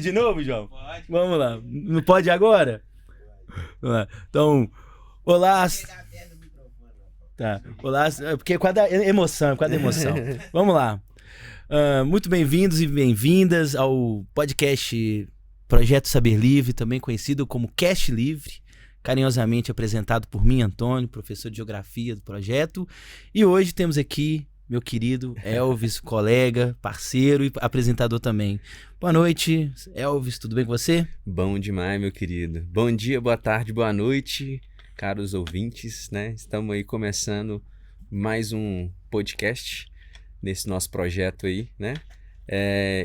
De novo, João? Pode. Vamos lá. Não pode agora? Vamos lá. Então, olá. Tá. Olá, porque é por causa da emoção, Vamos lá. Muito bem-vindos e bem-vindas ao podcast Projeto Saber Livre, também conhecido como Cast Livre, carinhosamente apresentado por mim, Antônio, professor de Geografia do projeto. E hoje temos aqui meu querido Elvis, colega, parceiro e apresentador também. Boa noite, Elvis, tudo bem com você? Bom demais, meu querido. Bom dia, boa tarde, boa noite, caros ouvintes, né? Estamos aí começando mais um podcast nesse nosso projeto aí, né?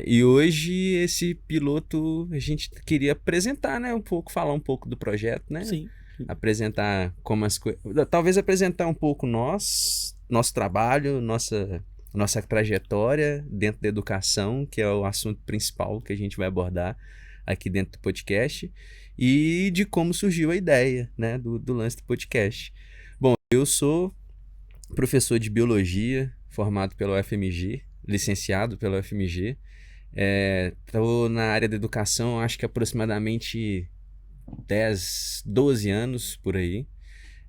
E hoje esse piloto a gente queria apresentar, né? Falar um pouco do projeto, né? Sim. Apresentar como as coisas... Talvez apresentar um pouco nosso trabalho, nossa trajetória dentro da educação, que é o assunto principal que a gente vai abordar aqui dentro do podcast, e de como surgiu a ideia, né, do lance do podcast. Bom, eu sou professor de biologia, formado pela UFMG, licenciado pela UFMG. Estou na área da educação, acho que aproximadamente 10, 12 anos por aí.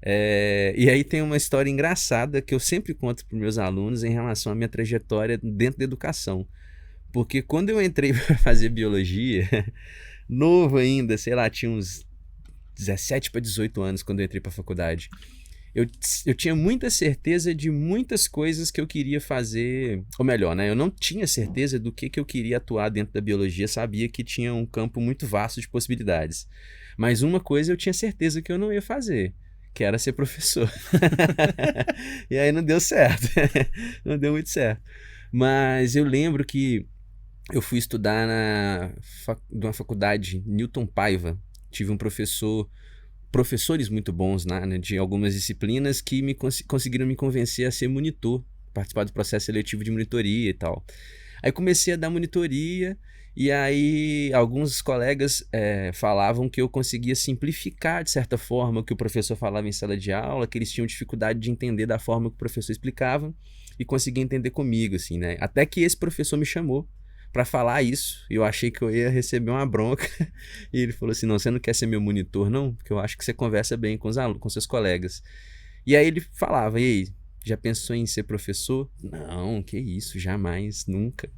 E aí tem uma história engraçada que eu sempre conto para os meus alunos em relação à minha trajetória dentro da educação. Porque quando eu entrei para fazer biologia, novo ainda, sei lá, tinha uns 17 para 18 anos quando eu entrei para a faculdade. Eu tinha muita certeza de muitas coisas que eu queria fazer, ou melhor, né? Eu não tinha certeza do que eu queria atuar dentro da biologia, sabia que tinha um campo muito vasto de possibilidades. Mas uma coisa eu tinha certeza que eu não ia fazer, que era ser professor. E aí não deu certo, não deu muito certo. Mas eu lembro que eu fui estudar numa faculdade Newton Paiva, tive professores muito bons né, de algumas disciplinas que conseguiram me convencer a ser monitor, participar do processo seletivo de monitoria e tal. Aí comecei a dar monitoria e aí alguns colegas falavam que eu conseguia simplificar de certa forma o que o professor falava em sala de aula, que eles tinham dificuldade de entender da forma que o professor explicava e conseguia entender comigo, assim, né? Até que esse professor me chamou para falar isso, eu achei que eu ia receber uma bronca, e ele falou assim, não, você não quer ser meu monitor não? Porque eu acho que você conversa bem com os alunos, com seus colegas. E aí ele falava, e aí, já pensou em ser professor? Não, que isso, jamais, nunca.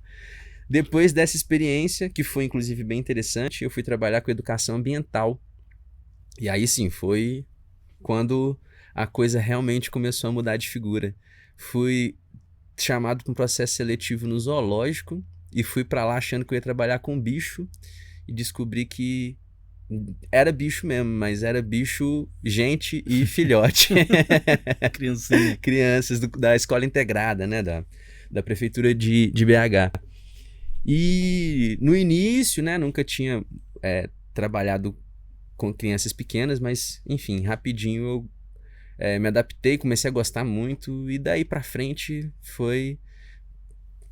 Depois dessa experiência, que foi inclusive bem interessante, eu fui trabalhar com educação ambiental, e aí sim, foi quando a coisa realmente começou a mudar de figura. Fui chamado para um processo seletivo no zoológico, e fui pra lá achando que eu ia trabalhar com bicho e descobri que era bicho mesmo, mas era bicho, gente e filhote. Crianças da escola integrada, né, da prefeitura de BH. E no início, né, nunca tinha trabalhado com crianças pequenas, mas enfim, rapidinho eu me adaptei, comecei a gostar muito e daí pra frente foi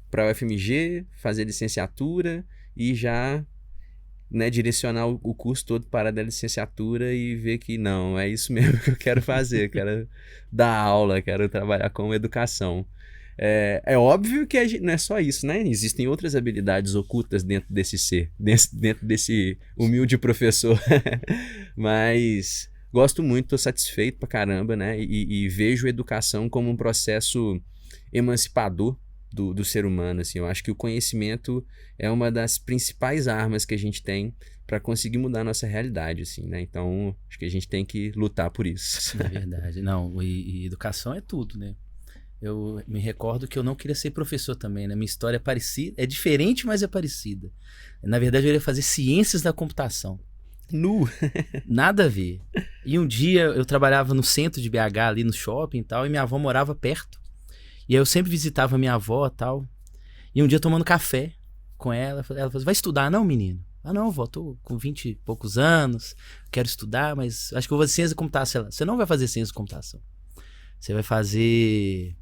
para a UFMG, fazer licenciatura e já, né, direcionar o curso todo para a licenciatura e ver que não, é isso mesmo que eu quero fazer, quero dar aula, quero trabalhar com educação. É óbvio que não é só isso, né? Existem outras habilidades ocultas dentro desse ser, dentro desse humilde professor, mas gosto muito, estou satisfeito pra caramba, né? E vejo a educação como um processo emancipador do ser humano, assim. Eu acho que o conhecimento é uma das principais armas que a gente tem para conseguir mudar a nossa realidade, assim, né? Então, acho que a gente tem que lutar por isso. É verdade. Não, e educação é tudo, né? Eu me recordo que eu não queria ser professor também, né? Minha história é parecida, é diferente, mas é parecida. Na verdade, eu ia fazer ciências da computação. Nada a ver. E um dia eu trabalhava no centro de BH, ali no shopping e tal, e minha avó morava perto. E aí eu sempre visitava minha avó e tal. E um dia tomando café com ela falou, vai estudar não, menino? Ah não, vó, tô com 20 e poucos anos, quero estudar, mas acho que eu vou fazer ciência da computação. Você não vai fazer ciência da computação. Você vai fazer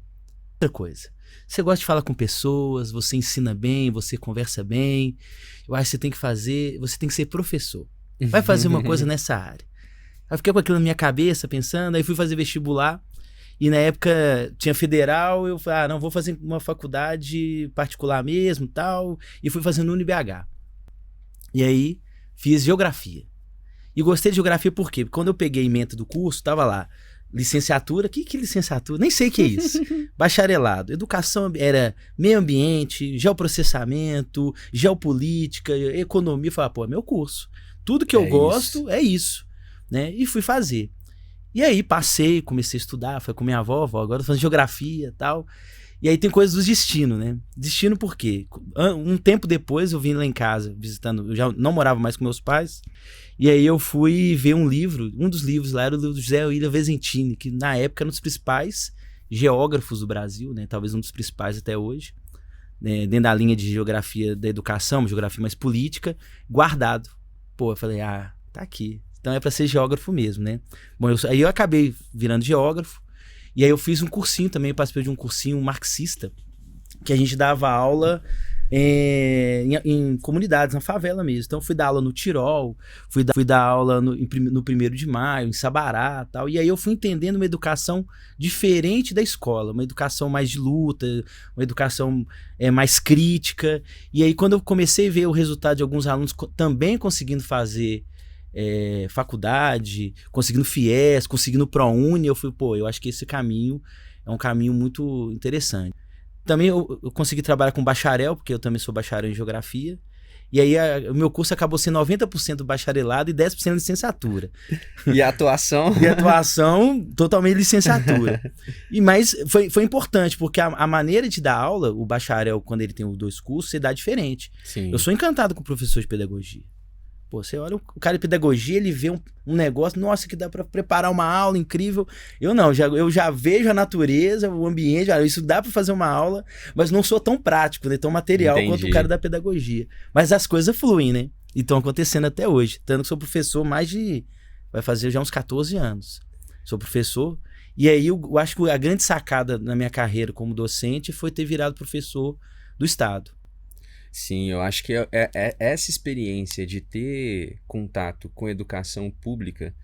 outra coisa. Você gosta de falar com pessoas, você ensina bem, você conversa bem. Eu acho que você tem que ser professor. Vai fazer uma coisa nessa área. Aí eu fiquei com aquilo na minha cabeça, pensando, aí fui fazer vestibular. E na época tinha federal, eu falei, não, vou fazer uma faculdade particular mesmo, tal, e fui fazendo no UniBH. E aí fiz geografia. E gostei de geografia por quê? Porque quando eu peguei a ementa do curso, tava lá, licenciatura, que é licenciatura? Nem sei o que é isso. Bacharelado, educação, era meio ambiente, geoprocessamento, geopolítica, economia. Eu falei, pô, é meu curso. Tudo que eu gosto é isso, né? E fui fazer. E aí passei, comecei a estudar, foi com minha avó, agora tô fazendo geografia e tal. E aí tem coisas do destino, né? Destino por quê? Um tempo depois eu vim lá em casa, visitando, eu já não morava mais com meus pais, e aí eu fui ver um livro, um dos livros lá era o livro do José William Vizzentini, que na época era um dos principais geógrafos do Brasil, né? Talvez um dos principais até hoje, né? Dentro da linha de geografia da educação, uma geografia mais política, guardado. Pô, eu falei, tá aqui. Então é para ser geógrafo mesmo, né? Bom, aí eu acabei virando geógrafo. E aí eu fiz um cursinho também, participei de um cursinho marxista, que a gente dava aula em comunidades, na favela mesmo. Então fui dar aula no Tirol, fui dar aula no 1º de Maio, em Sabará e tal. E aí eu fui entendendo uma educação diferente da escola, uma educação mais de luta, uma educação mais crítica. E aí quando eu comecei a ver o resultado de alguns alunos também conseguindo fazer faculdade, conseguindo FIES, conseguindo ProUni, eu fui, eu acho que esse caminho é um caminho muito interessante. Também eu consegui trabalhar com bacharel, porque eu também sou bacharel em geografia, e aí o meu curso acabou sendo 90% bacharelado e 10% licenciatura. E a atuação? E a atuação totalmente licenciatura. Mas foi importante, porque a maneira de dar aula, o bacharel, quando ele tem os 2 cursos, você dá diferente. Sim. Eu sou encantado com o professor de pedagogia. Pô, você olha o cara de pedagogia, ele vê um negócio, nossa, que dá pra preparar uma aula incrível. Eu não, eu já vejo a natureza, o ambiente, isso dá pra fazer uma aula, mas não sou tão prático, né, tão material quanto o cara da pedagogia. Mas as coisas fluem, né? E estão acontecendo até hoje. Tanto que sou professor vai fazer já uns 14 anos. Sou professor, e aí eu acho que a grande sacada na minha carreira como docente foi ter virado professor do Estado. Sim, eu acho que essa experiência de ter contato com educação pública,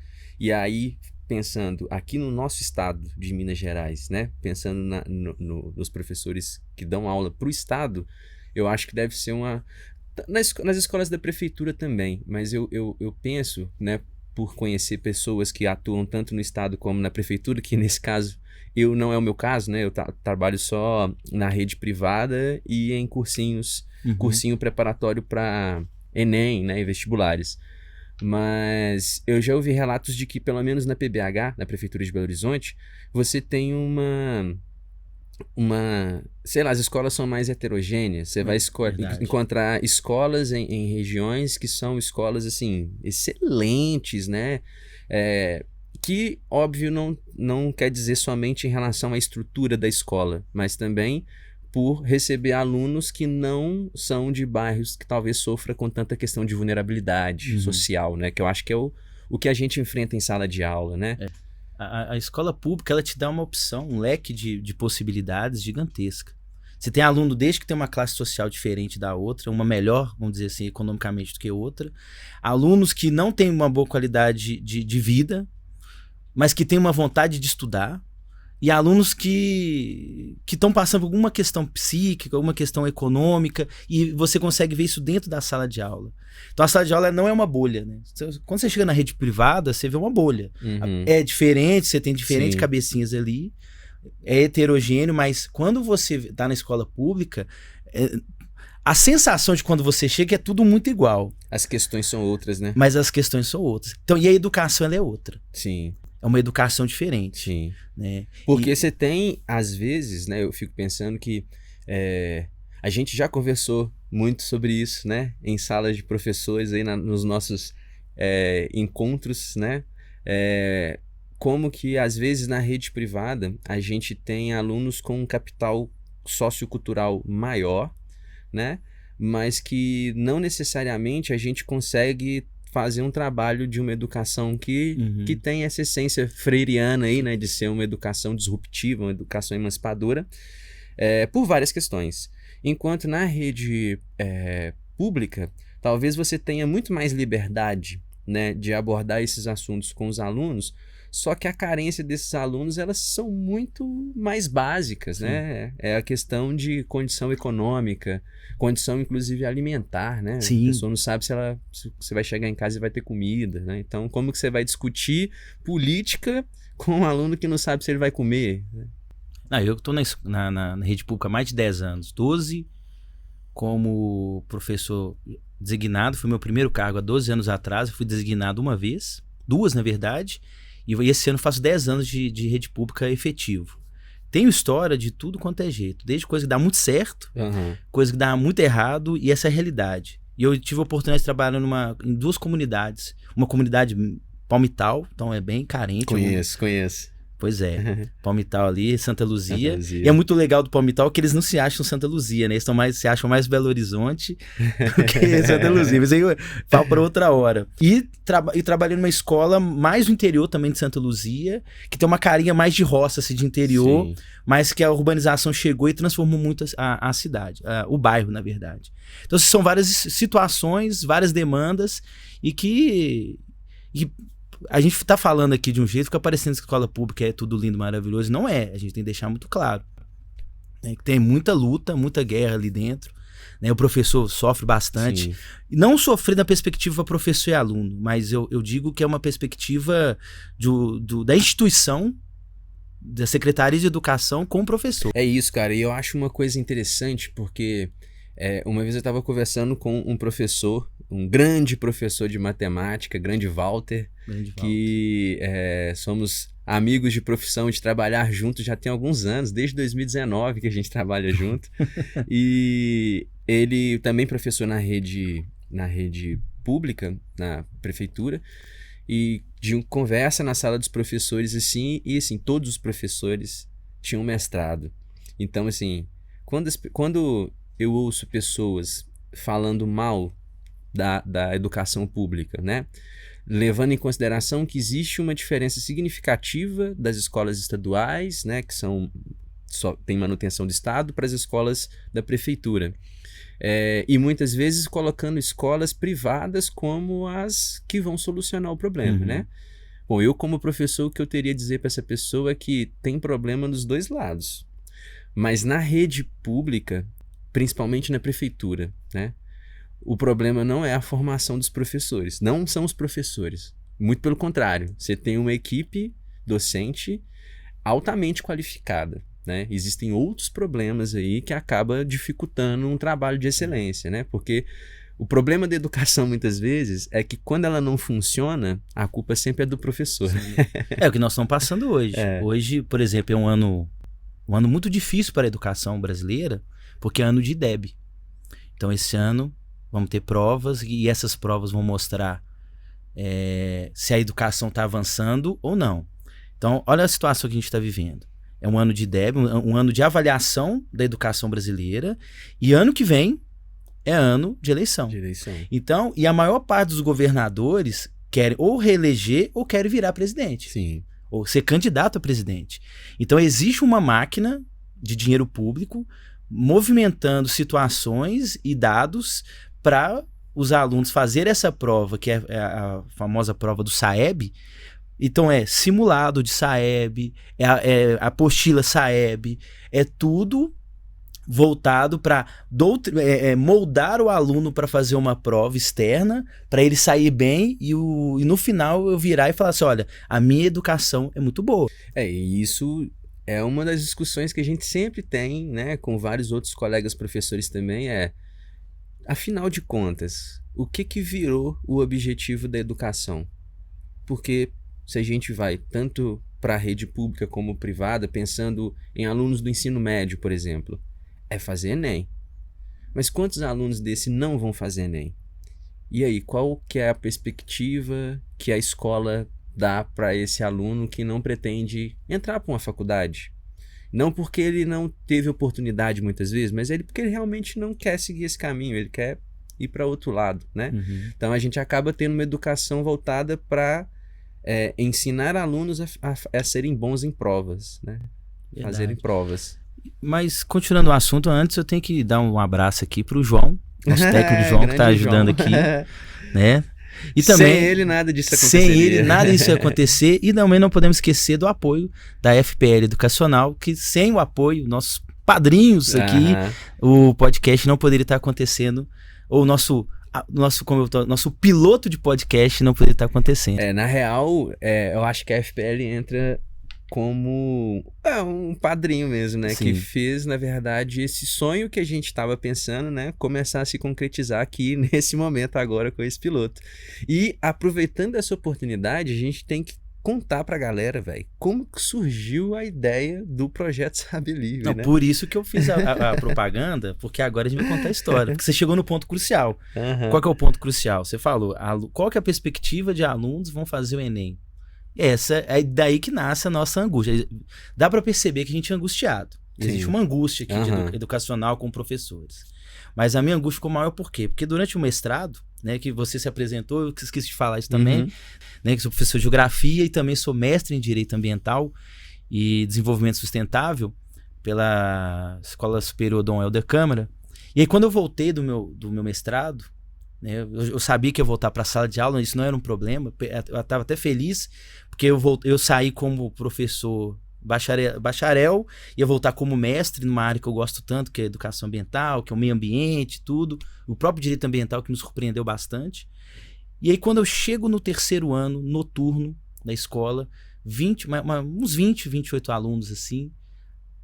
e aí pensando aqui no nosso estado de Minas Gerais, né? Pensando nos professores que dão aula para o estado, eu acho que deve ser nas escolas da prefeitura também, mas eu penso, né, por conhecer pessoas que atuam tanto no estado como na prefeitura, que nesse caso não é o meu caso, né? Eu trabalho só na rede privada e em cursinhos, cursinho preparatório para Enem, né, e vestibulares. Mas eu já ouvi relatos de que, pelo menos na PBH, na Prefeitura de Belo Horizonte, você tem sei lá, as escolas são mais heterogêneas. Você vai encontrar escolas em regiões que são escolas, assim, excelentes, né? Que, óbvio, não quer dizer somente em relação à estrutura da escola, mas também por receber alunos que não são de bairros que talvez sofra com tanta questão de vulnerabilidade social, né? Que eu acho que é o que a gente enfrenta em sala de aula, né? A escola pública, ela te dá uma opção, um leque de possibilidades gigantesca. Você tem aluno desde que tem uma classe social diferente da outra, uma melhor, vamos dizer assim, economicamente do que outra. Alunos que não têm uma boa qualidade de vida, mas que têm uma vontade de estudar. E alunos que estão passando por alguma questão psíquica, alguma questão econômica, e você consegue ver isso dentro da sala de aula. Então a sala de aula não é uma bolha, né? Quando você chega na rede privada, você vê uma bolha. É diferente, você tem diferentes cabecinhas ali, é heterogêneo, mas quando você está na escola pública, a sensação de quando você chega é tudo muito igual. As questões são outras, né? Mas as questões são outras. Então, e a educação, ela é outra. Sim. É uma educação diferente. Sim. Né? Porque você tem, às vezes, né? Eu fico pensando que a gente já conversou muito sobre isso, né? Em salas de professores, aí nos nossos encontros, né? Como que, às vezes, na rede privada, a gente tem alunos com um capital sociocultural maior, né? Mas que não necessariamente a gente consegue fazer um trabalho de uma educação que tem essa essência freiriana aí, né, de ser uma educação disruptiva, uma educação emancipadora, por várias questões. Enquanto na rede pública, talvez você tenha muito mais liberdade, né, de abordar esses assuntos com os alunos, Só que a carência desses alunos, elas são muito mais básicas, né? É a questão de condição econômica, condição inclusive alimentar, né? Sim. A pessoa não sabe se você vai chegar em casa e vai ter comida, né? Então, como que você vai discutir política com um aluno que não sabe se ele vai comer? Eu estou na rede pública há mais de 10 anos, 12 como professor designado, foi meu primeiro cargo há 12 anos atrás, eu fui designado uma vez, 2 na verdade, e esse ano faço 10 anos de rede pública efetivo. Tenho história de tudo quanto é jeito, desde coisa que dá muito certo, coisa que dá muito errado, e essa é a realidade. E eu tive a oportunidade de trabalhar em 2 comunidades, uma comunidade Palmital, então é bem carente. Conheço. Pois é, Palmital ali, Santa Luzia. E é muito legal do Palmital que eles não se acham Santa Luzia, né? Eles se acham mais Belo Horizonte do que Santa Luzia. Mas aí eu falo para outra hora. E trabalhei numa escola mais no interior também de Santa Luzia, que tem uma carinha mais de roça, assim, de interior, sim, mas que a urbanização chegou e transformou muito a cidade, o bairro, na verdade. Então, são várias situações, várias demandas e que a gente tá falando aqui de um jeito, fica parecendo que a escola pública é tudo lindo, maravilhoso. Não é, a gente tem que deixar muito claro, né, que tem muita luta, muita guerra ali dentro, né, o professor sofre bastante. Sim. Não sofrer na perspectiva professor e aluno, mas eu digo que é uma perspectiva da instituição, da Secretaria de Educação com o professor. É isso, cara, e eu acho uma coisa interessante, porque uma vez eu estava conversando com um professor, um grande professor de matemática, grande Walter, que somos amigos de profissão, de trabalhar juntos já tem alguns anos, desde 2019 que a gente trabalha junto. E ele também professor na rede pública, na prefeitura, e de uma conversa na sala dos professores, assim, e assim, todos os professores tinham mestrado. Então, assim, quando eu ouço pessoas falando mal da educação pública, né? Levando em consideração que existe uma diferença significativa das escolas estaduais, né? Que tem manutenção do Estado, para as escolas da prefeitura. E muitas vezes colocando escolas privadas como as que vão solucionar o problema, né? Bom, eu como professor, o que eu teria a dizer para essa pessoa é que tem problema nos dois lados. Mas na rede pública, principalmente na prefeitura, né? O problema não é a formação dos professores, não são os professores. Muito pelo contrário, você tem uma equipe docente altamente qualificada, né? Existem outros problemas aí que acabam dificultando um trabalho de excelência, né? Porque o problema da educação, muitas vezes, é que quando ela não funciona, a culpa sempre é do professor. É o que nós estamos passando hoje. Hoje, por exemplo, é um ano muito difícil para a educação brasileira, porque é ano de IDEB. Então, esse ano vamos ter provas e essas provas vão mostrar se a educação está avançando ou não. Então, olha a situação que a gente está vivendo. É um ano de IDEB, um ano de avaliação da educação brasileira, e ano que vem é ano de eleição. Então, e a maior parte dos governadores querem ou reeleger ou querem virar presidente. Sim. Ou ser candidato a presidente. Então, existe uma máquina de dinheiro público movimentando situações e dados para os alunos fazerem essa prova, que é a famosa prova do SAEB. Então é simulado de SAEB, é apostila SAEB, é tudo voltado para moldar o aluno para fazer uma prova externa, para ele sair bem e no final eu virar e falar assim, olha, a minha educação é muito boa. E isso é uma das discussões que a gente sempre tem, né, com vários outros colegas professores também, afinal de contas, o que virou o objetivo da educação? Porque se a gente vai tanto para a rede pública como privada, pensando em alunos do ensino médio, por exemplo, é fazer Enem. Mas quantos alunos desse não vão fazer Enem? E aí, qual que é a perspectiva que a escola dá para esse aluno que não pretende entrar para uma faculdade? Não porque ele não teve oportunidade muitas vezes, mas porque ele realmente não quer seguir esse caminho, ele quer ir para outro lado, né? Então a gente acaba tendo uma educação voltada para ensinar alunos a serem bons em provas, né? Verdade. Fazerem provas. Mas continuando o assunto, antes eu tenho que dar um abraço aqui para o João, nosso técnico João, que está ajudando aqui, né? E também, sem ele, nada disso aconteceria. Sem ele, nada disso ia acontecer. E também não podemos esquecer do apoio da FPL Educacional, que sem o apoio, nossos padrinhos aqui, o podcast não poderia estar acontecendo. Ou o nosso piloto de podcast não poderia estar acontecendo. Na real, eu acho que a FPL entra como um padrinho mesmo, né? Sim. Que fez, na verdade, esse sonho que a gente estava pensando, né? Começar a se concretizar aqui nesse momento agora com esse piloto. E aproveitando essa oportunidade, a gente tem que contar pra galera, velho, como que surgiu a ideia do Projeto Saber Livre, Não, né? por isso que eu fiz a propaganda, porque agora a gente vai contar a história. Porque você chegou no ponto crucial. Qual que é o ponto crucial? Você falou, qual que é a perspectiva de alunos que vão fazer o Enem? Essa é daí que nasce a nossa angústia. Dá para perceber que a gente é angustiado. Existe uma angústia aqui educacional com professores. Mas a minha angústia ficou maior por quê? Porque durante o mestrado, né, que você se apresentou, eu esqueci de falar isso também, né, que sou professor de geografia e também sou mestre em Direito Ambiental e Desenvolvimento Sustentável pela Escola Superior Dom Helder Câmara. E aí quando eu voltei do meu mestrado, né, eu sabia que ia voltar para a sala de aula, isso não era um problema, eu estava até feliz, porque eu saí como professor bacharel, ia voltar como mestre numa área que eu gosto tanto, que é a educação ambiental, que é o meio ambiente, tudo, o próprio direito ambiental que me surpreendeu bastante. E aí quando eu chego no terceiro ano, noturno, da escola, uns 20, 28 alunos assim,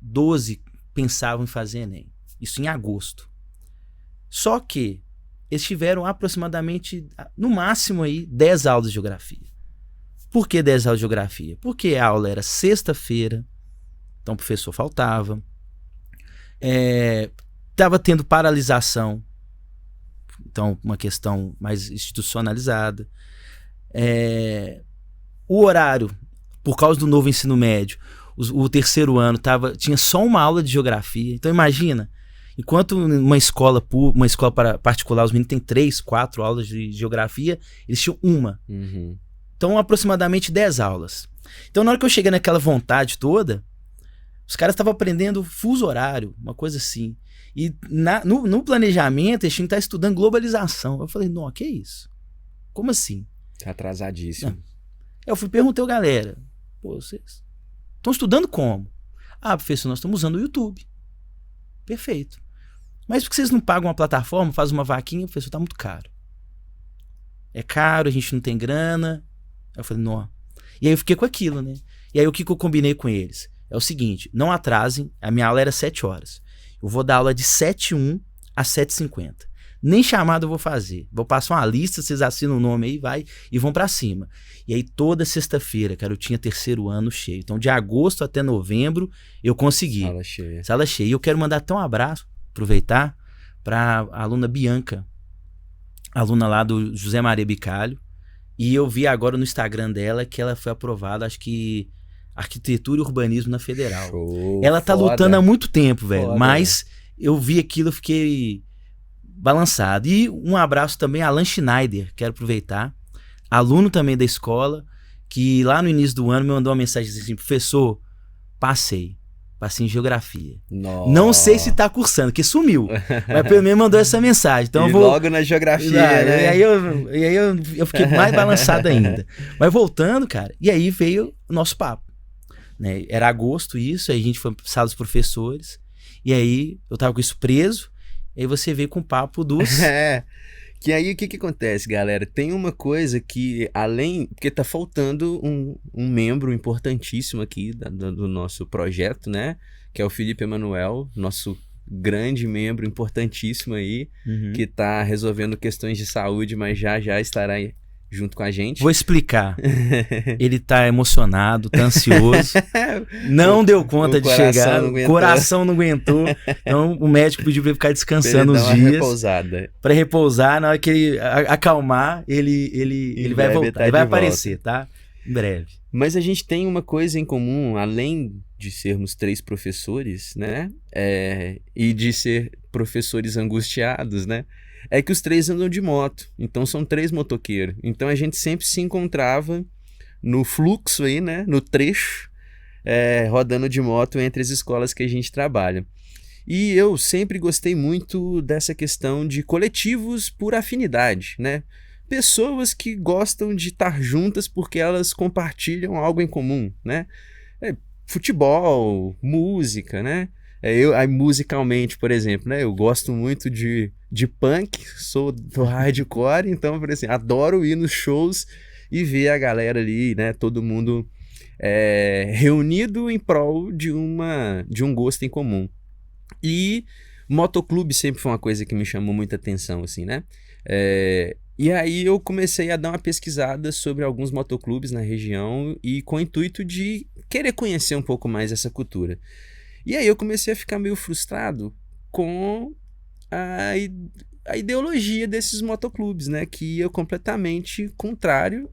12 pensavam em fazer Enem, isso em agosto. Só que eles tiveram aproximadamente, no máximo aí, 10 aulas de geografia. Por que 10 aulas de geografia? Porque a aula era sexta-feira, então o professor faltava. Estava tendo paralisação, então uma questão mais institucionalizada. O horário, por causa do novo ensino médio, o terceiro ano tinha só uma aula de geografia. Então imagina, enquanto uma escola particular, os meninos têm 3, 4 aulas de geografia, eles tinham uma. Então, aproximadamente 10 aulas. Então, na hora que eu cheguei naquela vontade toda, os caras estavam aprendendo fuso horário, uma coisa assim. E no planejamento, eles tinham que estar estudando globalização. Eu falei, não, que isso? Como assim? Tá atrasadíssimo. Não. Eu perguntei a galera, vocês estão estudando como? Professor, nós estamos usando o YouTube. Perfeito. Mas por que vocês não pagam uma plataforma, fazem uma vaquinha? O professor, tá muito caro. É caro, a gente não tem grana. Eu falei, não. E aí eu fiquei com aquilo, né? E aí o que eu combinei com eles? É o seguinte, não atrasem, a minha aula era 7 horas. Eu vou dar aula de 7h01 às 7h50. Nem chamada eu vou fazer. Vou passar uma lista, vocês assinam o nome aí, e vão pra cima. E aí toda sexta-feira, cara, eu tinha terceiro ano cheio. Então de agosto até novembro eu consegui. Sala cheia. E eu quero mandar até um abraço, aproveitar, pra aluna Bianca, aluna lá do José Maria Bicalho. E eu vi agora no Instagram dela que ela foi aprovada, acho que Arquitetura e Urbanismo na Federal. Show, ela tá foda. lutando há muito tempo, velho. Foda. Mas eu vi aquilo, eu fiquei balançado. E um abraço também a Alan Schneider, quero aproveitar. Aluno também da escola, que lá no início do ano me mandou uma mensagem assim, professor, passei em geografia. Nossa. Não sei se tá cursando, que sumiu. Mas pelo menos mandou essa mensagem. Então e eu vou logo na geografia, né? E aí eu fiquei mais balançado ainda. Mas voltando, cara, e aí veio o nosso papo. Né? Era agosto isso, aí a gente foi pra sala dos professores. E aí eu tava com isso preso. E aí você veio com o papo dos... Que aí o que acontece, galera? Tem uma coisa que porque tá faltando um membro importantíssimo aqui do nosso projeto, né? Que é o Felipe Emanuel, nosso grande membro importantíssimo aí, que tá resolvendo questões de saúde, mas já estará aí junto com a gente. Vou explicar. Ele tá emocionado, tá ansioso. Não deu conta de chegar. O coração não aguentou. Então o médico pediu pra ele ficar descansando uns dias. Repousada. Pra repousar. Na hora que ele acalmar, ele vai voltar. Ele vai aparecer, tá? Em breve. Mas a gente tem uma coisa em comum, além de sermos 3 professores, né? E de ser professores angustiados, né? É que os 3 andam de moto, então são 3 motoqueiros. Então a gente sempre se encontrava no fluxo aí, né? No trecho, rodando de moto entre as escolas que a gente trabalha. E eu sempre gostei muito dessa questão de coletivos por afinidade, né? pessoas que gostam de estar juntas porque elas compartilham algo em comum, né? Futebol, música, né? Aí, musicalmente, por exemplo, né? Eu gosto muito de punk, sou do hardcore, então, por exemplo, adoro ir nos shows e ver a galera ali, né? Todo mundo reunido em prol de um gosto em comum. E motoclube sempre foi uma coisa que me chamou muita atenção, assim, né? E aí eu comecei a dar uma pesquisada sobre alguns motoclubes na região e com o intuito de querer conhecer um pouco mais essa cultura. E aí eu comecei a ficar meio frustrado com a ideologia desses motoclubes, né? Que ia completamente contrário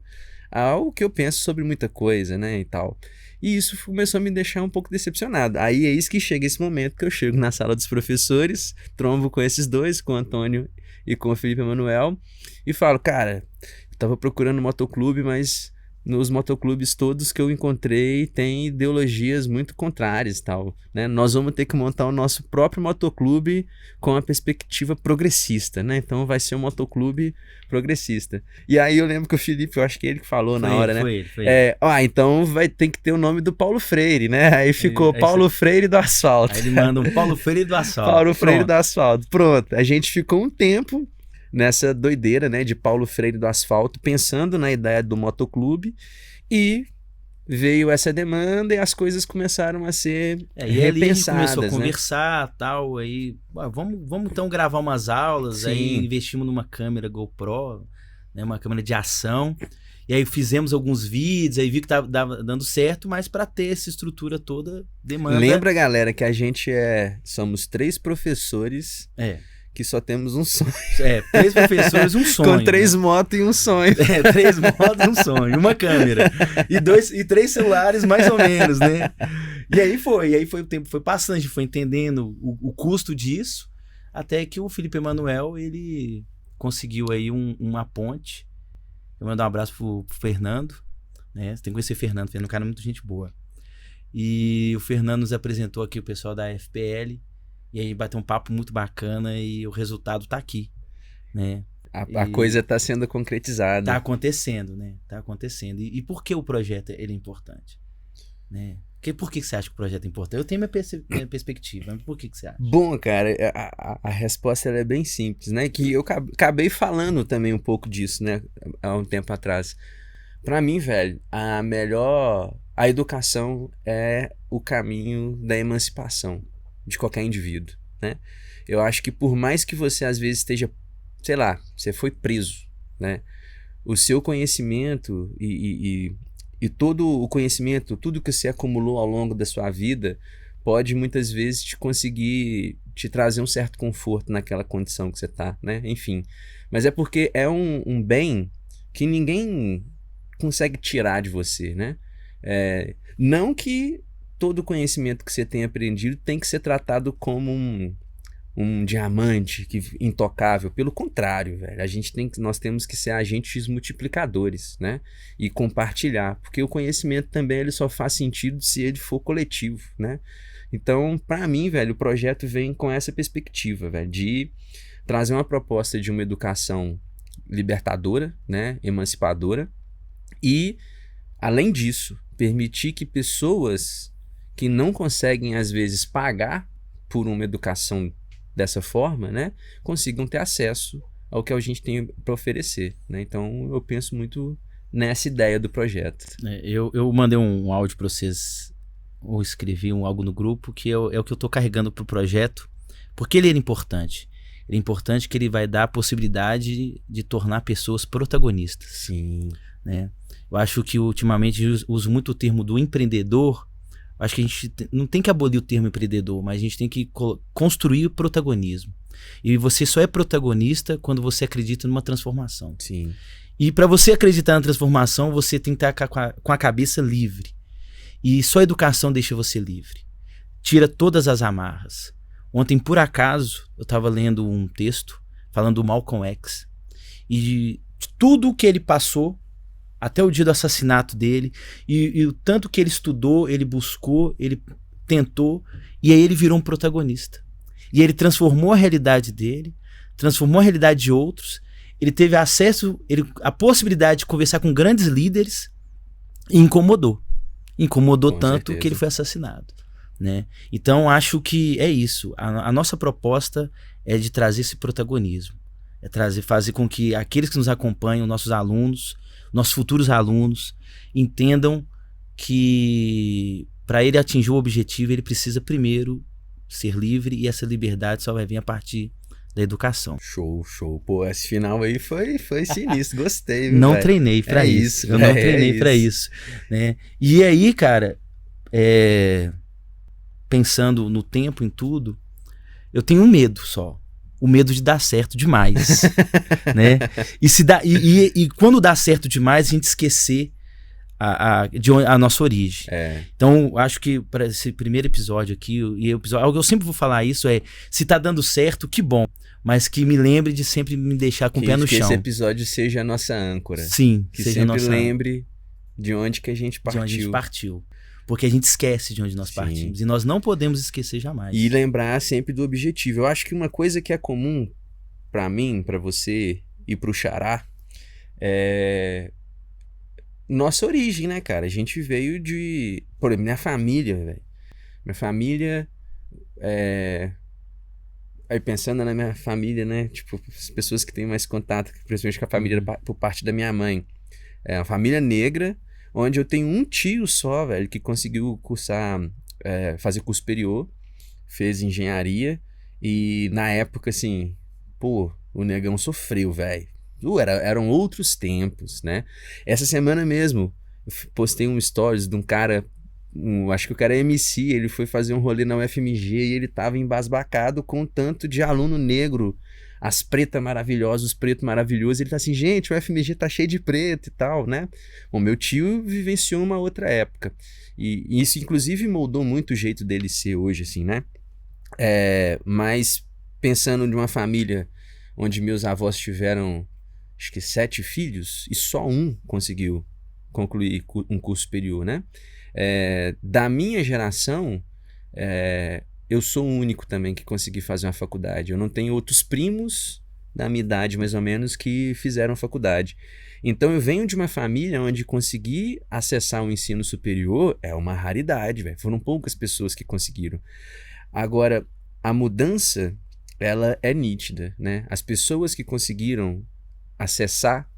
ao que eu penso sobre muita coisa, né? E tal. E isso começou a me deixar um pouco decepcionado. Aí é isso que chega esse momento que eu chego na sala dos professores, trombo com esses dois, com o Antônio e com o Felipe Emanuel, e falo, cara, eu tava procurando um motoclube, mas nos motoclubes todos que eu encontrei tem ideologias muito contrárias e tal, né? Nós vamos ter que montar o nosso próprio motoclube com a perspectiva progressista, né? Então vai ser um motoclube progressista. E aí eu lembro que o Felipe, eu acho que ele que falou na hora, né? Foi ele. Então tem que ter o nome do Paulo Freire, né? Aí ficou Paulo Freire do Asfalto. Aí ele manda um Paulo Freire do Asfalto. Paulo Freire do Asfalto. Pronto. A gente ficou um tempo nessa doideira, né, de Paulo Freire do Asfalto, pensando na ideia do motoclube, e veio essa demanda e as coisas começaram a ser repensadas. E ali a gente começou a conversar, tal, aí, vamos então gravar umas aulas. Sim. Aí investimos numa câmera GoPro, né, uma câmera de ação, e aí fizemos alguns vídeos, aí vi que tava dando certo, mas para ter essa estrutura toda, demanda... Lembra, galera, que a gente somos 3 professores... que só temos um sonho. 3 professores, um sonho. Com 3 motos e um sonho. 3 motos e um sonho, uma câmera. E 3 celulares, mais ou menos, né? E aí o tempo foi passando, a gente foi entendendo o custo disso, até que o Felipe Emanuel, ele conseguiu aí uma ponte. Eu mando um abraço pro Fernando, né? Você tem que conhecer o Fernando é um cara muito gente boa. E o Fernando nos apresentou aqui o pessoal da FPL, e aí bateu um papo muito bacana e o resultado tá aqui, né? A coisa tá sendo concretizada. Tá acontecendo, né? Tá acontecendo. E por que o projeto ele é importante? Né? Por que você acha que o projeto é importante? Eu tenho minha perspectiva, mas por que você acha? Bom, cara, a resposta ela é bem simples, né? Que eu acabei falando também um pouco disso, né? Há um tempo atrás. Pra mim, velho, a educação é o caminho da emancipação de qualquer indivíduo, né? Eu acho que por mais que você às vezes esteja, sei lá, você foi preso, né? O seu conhecimento e todo o conhecimento, tudo que você acumulou ao longo da sua vida pode muitas vezes te trazer um certo conforto naquela condição que você tá, né? Enfim, mas é porque é um bem que ninguém consegue tirar de você, né? Não que todo o conhecimento que você tem aprendido tem que ser tratado como um diamante intocável. Pelo contrário, velho. Nós temos que ser agentes multiplicadores, né? E compartilhar. Porque o conhecimento também ele só faz sentido se ele for coletivo, né? Então, para mim, velho, o projeto vem com essa perspectiva, velho, de trazer uma proposta de uma educação libertadora, né? Emancipadora. E, além disso, permitir que pessoas que não conseguem, às vezes, pagar por uma educação dessa forma, né, consigam ter acesso ao que a gente tem para oferecer, né? Então, eu penso muito nessa ideia do projeto. Eu mandei um áudio para vocês, ou escrevi algo no grupo, que é o que eu estou carregando para o projeto, porque ele é importante. Ele é importante que ele vai dar a possibilidade de tornar pessoas protagonistas. Sim. Né? Eu acho que, ultimamente, uso muito o termo do empreendedor. Acho que a gente não tem que abolir o termo empreendedor, mas a gente tem que construir o protagonismo. E você só é protagonista quando você acredita numa transformação. Sim. E para você acreditar na transformação, você tem que estar com a cabeça livre. E só a educação deixa você livre. Tira todas as amarras. Ontem, por acaso, eu estava lendo um texto falando do Malcolm X. E de tudo o que ele passou até o dia do assassinato dele, e o tanto que ele estudou, ele buscou, ele tentou, e aí ele virou um protagonista. E ele transformou a realidade dele, transformou a realidade de outros, ele teve acesso, a possibilidade de conversar com grandes líderes e incomodou. Incomodou Com tanto certeza. que ele foi assassinado, né? Então, acho que é isso. A nossa proposta é de trazer esse protagonismo. É fazer com que aqueles que nos acompanham, nossos alunos, nossos futuros alunos, entendam que para ele atingir o objetivo, ele precisa primeiro ser livre, e essa liberdade só vai vir a partir da educação. Show, show. Pô, esse final aí foi sinistro. Gostei, viu, Não velho? treinei para isso. Eu não velho, treinei para isso, né? E aí, cara, pensando no tempo, em tudo, eu tenho um medo só. O medo de dar certo demais, né? E quando dá certo demais, a gente esquecer a nossa origem. Então, acho que para esse primeiro episódio aqui, algo que eu sempre vou falar isso é: se tá dando certo, que bom, mas que me lembre de sempre me deixar com o pé no chão. Que esse episódio seja a nossa âncora. Sim, que seja sempre nossa... lembre de onde que a gente partiu. De onde a gente partiu. Porque a gente esquece de onde nós partimos. E nós não podemos esquecer jamais. E lembrar sempre do objetivo. Eu acho que uma coisa que é comum para mim, para você e pro Xará é nossa origem, né, cara? A gente veio de... Por exemplo, minha família, velho. Minha família Aí pensando na minha família, né? Tipo, as pessoas que têm mais contato, principalmente com a família por parte da minha mãe. É uma família negra, onde eu tenho um tio só, velho, que conseguiu cursar, fazer curso superior, fez engenharia, e na época, assim, pô, o negão sofreu, velho. Eram outros tempos, né? Essa semana mesmo, eu postei um stories de um cara, acho que o cara é MC, ele foi fazer um rolê na UFMG e ele tava embasbacado com um tanto de aluno negro, as pretas maravilhosas, os pretos maravilhosos. Ele tá assim, gente, o UFMG tá cheio de preto e tal, né? Bom, meu tio vivenciou uma outra época. E isso, inclusive, moldou muito o jeito dele ser hoje, assim, né? Mas pensando de uma família onde meus avós tiveram, acho que 7 filhos, e só um conseguiu concluir um curso superior, né? Da minha geração, eu sou o único também que consegui fazer uma faculdade. Eu não tenho outros primos da minha idade, mais ou menos, que fizeram faculdade. Então eu venho de uma família onde conseguir acessar o ensino superior é uma raridade, velho. Foram poucas pessoas que conseguiram. Agora, a mudança, ela é nítida, né? As pessoas que conseguiram acessar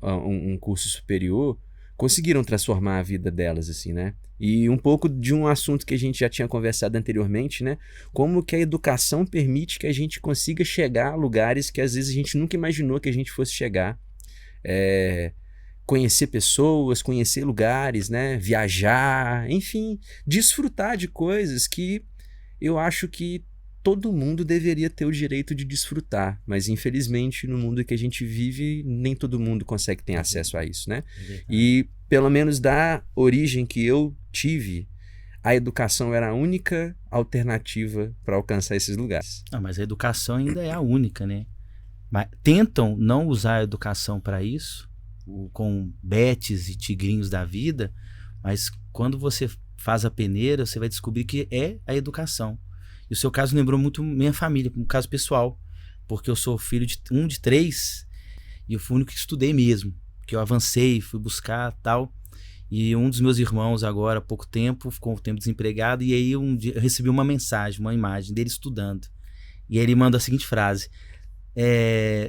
um curso superior conseguiram transformar a vida delas, assim, né? E um pouco de um assunto que a gente já tinha conversado anteriormente, né? Como que a educação permite que a gente consiga chegar a lugares que às vezes a gente nunca imaginou que a gente fosse chegar. Conhecer pessoas, conhecer lugares, né? Viajar, enfim, desfrutar de coisas que eu acho que todo mundo deveria ter o direito de desfrutar, mas infelizmente no mundo que a gente vive, nem todo mundo consegue ter acesso a isso, né? E pelo menos da origem que eu tive, a educação era a única alternativa para alcançar esses lugares. Mas a educação ainda é a única, né? Mas tentam não usar a educação para isso, com betes e tigrinhos da vida, mas quando você faz a peneira, você vai descobrir que é a educação. E o seu caso lembrou muito minha família, um caso pessoal, porque eu sou filho de 3 e eu fui o único que estudei mesmo, que eu avancei, fui buscar tal, e um dos meus irmãos agora, há pouco tempo, ficou um tempo desempregado, e aí um dia eu recebi uma mensagem, uma imagem dele estudando, e aí ele manda a seguinte frase: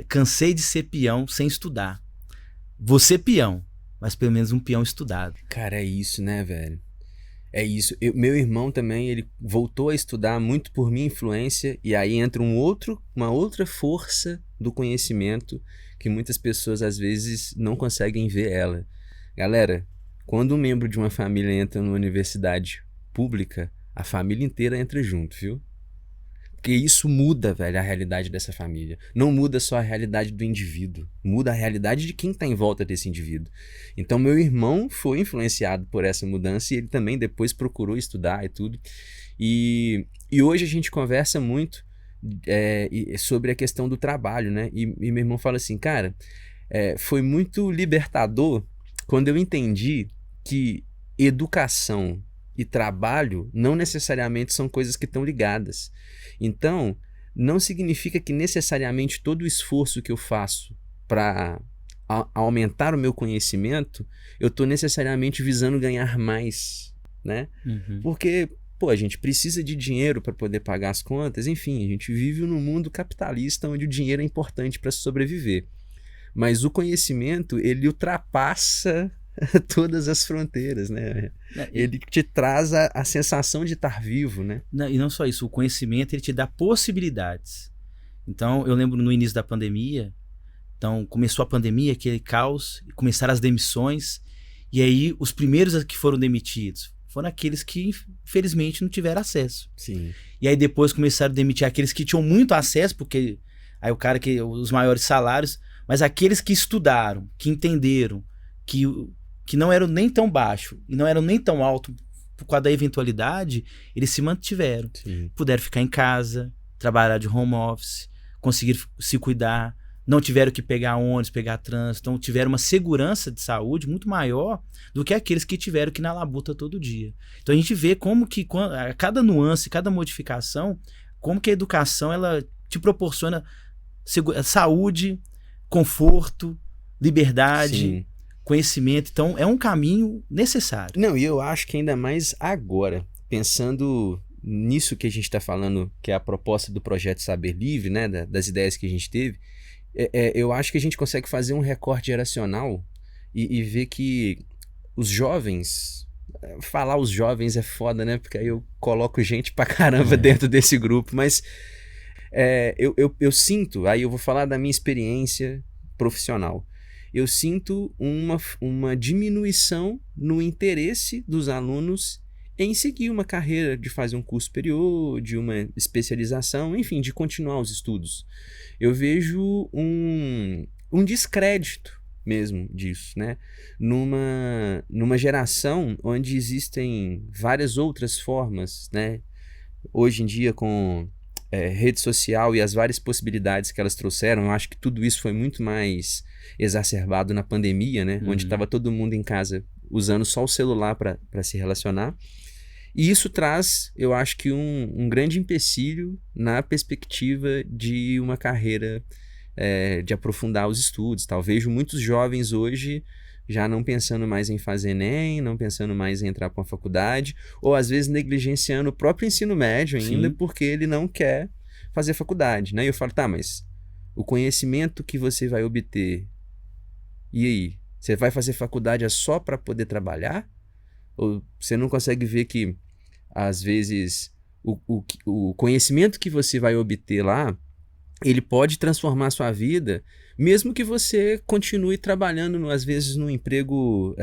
cansei de ser peão sem estudar, vou ser peão, mas pelo menos um peão estudado. Cara, é isso, né, velho? É isso. Meu irmão também, ele voltou a estudar muito por minha influência, e aí entra uma outra força do conhecimento que muitas pessoas às vezes não conseguem ver ela. Galera, quando um membro de uma família entra numa universidade pública, a família inteira entra junto, viu? Porque isso muda, velho, a realidade dessa família. Não muda só a realidade do indivíduo, muda a realidade de quem está em volta desse indivíduo. Então, meu irmão foi influenciado por essa mudança e ele também depois procurou estudar e tudo. E hoje a gente conversa muito sobre a questão do trabalho, né? E meu irmão fala assim, cara, foi muito libertador quando eu entendi que educação e trabalho não necessariamente são coisas que estão ligadas. Então, não significa que necessariamente todo o esforço que eu faço para aumentar o meu conhecimento, eu estou necessariamente visando ganhar mais, né? Porque, pô, a gente precisa de dinheiro para poder pagar as contas, enfim, a gente vive num mundo capitalista onde o dinheiro é importante para sobreviver. Mas o conhecimento, ele ultrapassa todas as fronteiras, né? Ele te traz a sensação de estar vivo, né? E não só isso, o conhecimento ele te dá possibilidades. Então, eu lembro no início da pandemia, então começou a pandemia, aquele caos, começaram as demissões, e aí os primeiros que foram demitidos foram aqueles que, infelizmente, não tiveram acesso. Sim. E aí depois começaram a demitir aqueles que tinham muito acesso, porque aí o cara que os maiores salários, mas aqueles que estudaram, que entenderam, que não eram nem tão baixo e não eram nem tão alto por causa da eventualidade, eles se mantiveram. Sim. Puderam ficar em casa, trabalhar de home office, conseguir se cuidar, não tiveram que pegar ônibus, pegar trânsito, então tiveram uma segurança de saúde muito maior do que aqueles que tiveram que ir na labuta todo dia. Então a gente vê como que a cada nuance, cada modificação, como que a educação ela te proporciona saúde, conforto, liberdade, Sim. conhecimento. Então é um caminho necessário. Não, e eu acho que ainda mais agora, pensando nisso que a gente está falando, que é a proposta do projeto Saber Livre, né, das ideias que a gente teve, eu acho que a gente consegue fazer um recorte geracional e ver que os jovens, falar os jovens é foda, né, porque aí eu coloco gente pra caramba dentro desse grupo, mas eu sinto, aí eu vou falar da minha experiência profissional, eu sinto uma diminuição no interesse dos alunos em seguir uma carreira, de fazer um curso superior, de uma especialização, enfim, de continuar os estudos. Eu vejo um descrédito mesmo disso, né? Numa geração onde existem várias outras formas, né? Hoje em dia com rede social e as várias possibilidades que elas trouxeram, eu acho que tudo isso foi muito mais exacerbado na pandemia, né? Onde estava todo mundo em casa usando só o celular para se relacionar. E isso traz, eu acho que um grande empecilho na perspectiva de uma carreira de aprofundar os estudos. Tal. Vejo muitos jovens hoje já não pensando mais em fazer Enem, não pensando mais em entrar para uma faculdade, ou às vezes negligenciando o próprio ensino médio ainda, Sim. porque ele não quer fazer faculdade. Né? E eu falo, tá, mas o conhecimento que você vai obter, e aí? Você vai fazer faculdade só para poder trabalhar? Ou você não consegue ver que, às vezes, o conhecimento que você vai obter lá, ele pode transformar a sua vida, mesmo que você continue trabalhando, às vezes, num emprego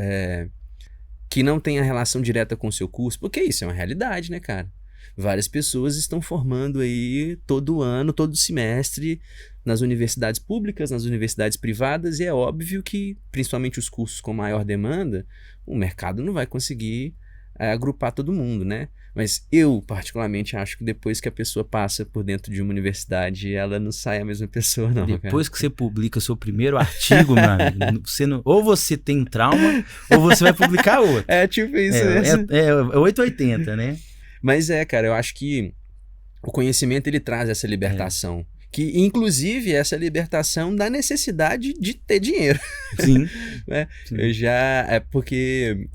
que não tenha relação direta com o seu curso, porque isso é uma realidade, né, cara? Várias pessoas estão formando aí todo ano, todo semestre, nas universidades públicas, nas universidades privadas, e é óbvio que, principalmente os cursos com maior demanda, o mercado não vai conseguir agrupar todo mundo, né? Mas eu, particularmente, acho que depois que a pessoa passa por dentro de uma universidade, ela não sai a mesma pessoa, não. Depois que você publica o seu primeiro artigo, meu amigo, ou você tem trauma, ou você vai publicar outro. É tipo isso mesmo. É 880, né? Mas cara, eu acho que o conhecimento, ele traz essa libertação. Que, inclusive, essa libertação da necessidade de ter dinheiro. Sim. Né? Sim. Porque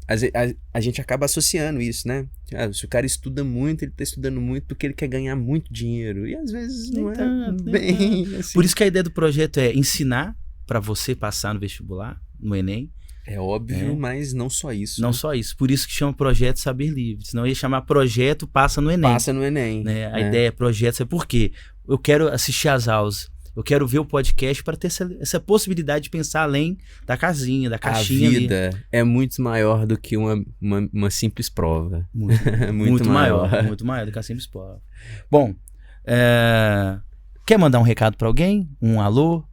a gente acaba associando isso, né? Se o cara estuda muito, ele está estudando muito porque ele quer ganhar muito dinheiro. E às vezes não é bem assim. Por isso que a ideia do projeto é ensinar para você passar no vestibular, no Enem. É óbvio, mas não só isso. Não só isso. Por isso que chama Projeto Saber Livre. Senão ia chamar Projeto Passa no Enem. Passa no Enem. Né? A ideia é projeto. Sabe por quê? Eu quero assistir às aulas. Eu quero ver o podcast para ter essa possibilidade de pensar além da casinha, da caixinha. A vida é muito maior do que uma simples prova. Muito maior. Muito maior do que a simples prova. Bom, quer mandar um recado para alguém? Um alô?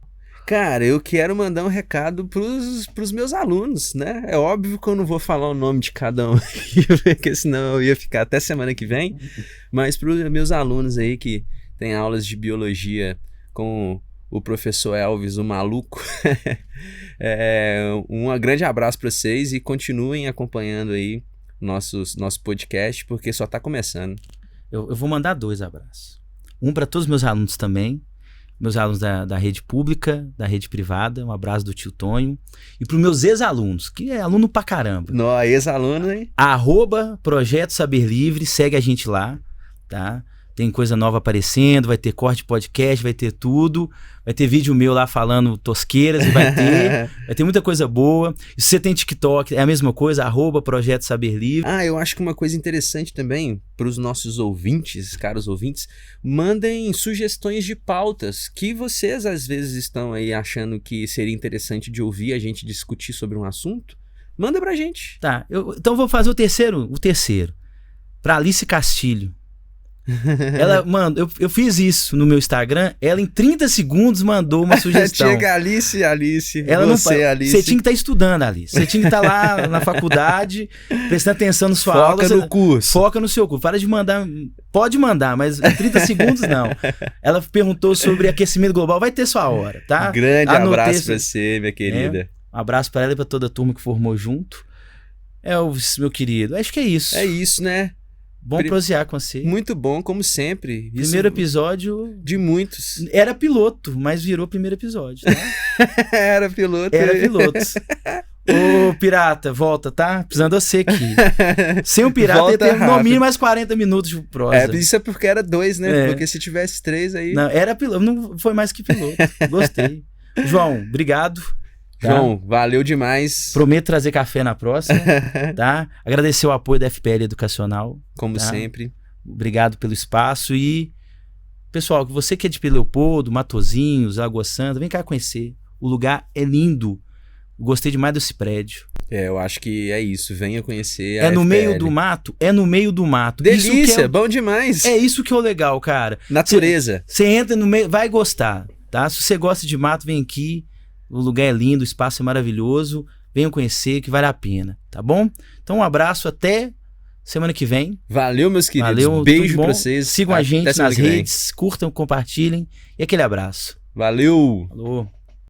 Cara, eu quero mandar um recado pros meus alunos, né? É óbvio que eu não vou falar o nome de cada um, porque senão eu ia ficar até semana que vem. Mas pros meus alunos aí que têm aulas de biologia com o professor Elvis, o maluco, um grande abraço para vocês e continuem acompanhando aí nosso podcast, porque só tá começando. Eu vou mandar 2 abraços. Um para todos os meus alunos também. meus alunos da rede pública, da rede privada, um abraço do tio Tonho. E para os meus ex-alunos, que é aluno pra caramba. Nó, ex-aluno, hein? @Projeto Saber Livre, segue a gente lá, tá? Tem coisa nova aparecendo, vai ter corte de podcast, vai ter tudo. Vai ter vídeo meu lá falando tosqueiras, vai ter muita coisa boa. E se você tem TikTok, é a mesma coisa, @Projeto Saber Livre. Eu acho que uma coisa interessante também para os nossos ouvintes, caros ouvintes, mandem sugestões de pautas que vocês às vezes estão aí achando que seria interessante de ouvir a gente discutir sobre um assunto. Manda pra gente. Tá, então vou fazer o terceiro. Pra Alice Castilho. Ela, mano, eu fiz isso no meu Instagram. Ela em 30 segundos mandou uma sugestão. Chega, Alice. Alice. Você tinha que estar estudando, Alice. Você tinha que estar lá na faculdade, prestando atenção na sua aula. Foca no curso. Foca no seu curso. Para de mandar. Pode mandar, mas em 30 segundos não. Ela perguntou sobre aquecimento global. Vai ter sua hora, tá? Grande abraço pra você, minha querida. Um abraço pra ela e pra toda a turma que formou junto. Meu querido. Acho que é isso. É isso, né? Bom prosear com você. Muito bom, como sempre. Primeiro episódio... De muitos. Era piloto, mas virou primeiro episódio, tá? Era piloto. Ô, pirata, volta, tá? Precisando de você aqui. Sem o pirata, volta ia ter no rápido. mínimo mais 40 minutos de prosa. Isso é porque era 2, né? Porque se tivesse 3 aí... Não, era piloto. Não foi mais que piloto. Gostei. João, obrigado. Tá? João, valeu demais. Prometo trazer café na próxima, tá? Agradecer o apoio da FPL Educacional. Como tá? sempre. Obrigado pelo espaço e... Pessoal, você que é de Leopoldo, Matozinhos, Água Santa, vem cá conhecer. O lugar é lindo. Gostei demais desse prédio. Eu acho que é isso. Venha conhecer a FPL. meio do mato? É no meio do mato. Delícia, isso bom demais. É isso que é o legal, cara. Natureza. Você entra no meio, vai gostar, tá? Se você gosta de mato, vem aqui. O lugar é lindo, o espaço é maravilhoso. Venham conhecer, que vale a pena, tá bom? Então um abraço, até semana que vem. Valeu, meus queridos. Valeu, beijo pra vocês. Sigam a gente nas redes, curtam, compartilhem. E aquele abraço. Valeu. Falou.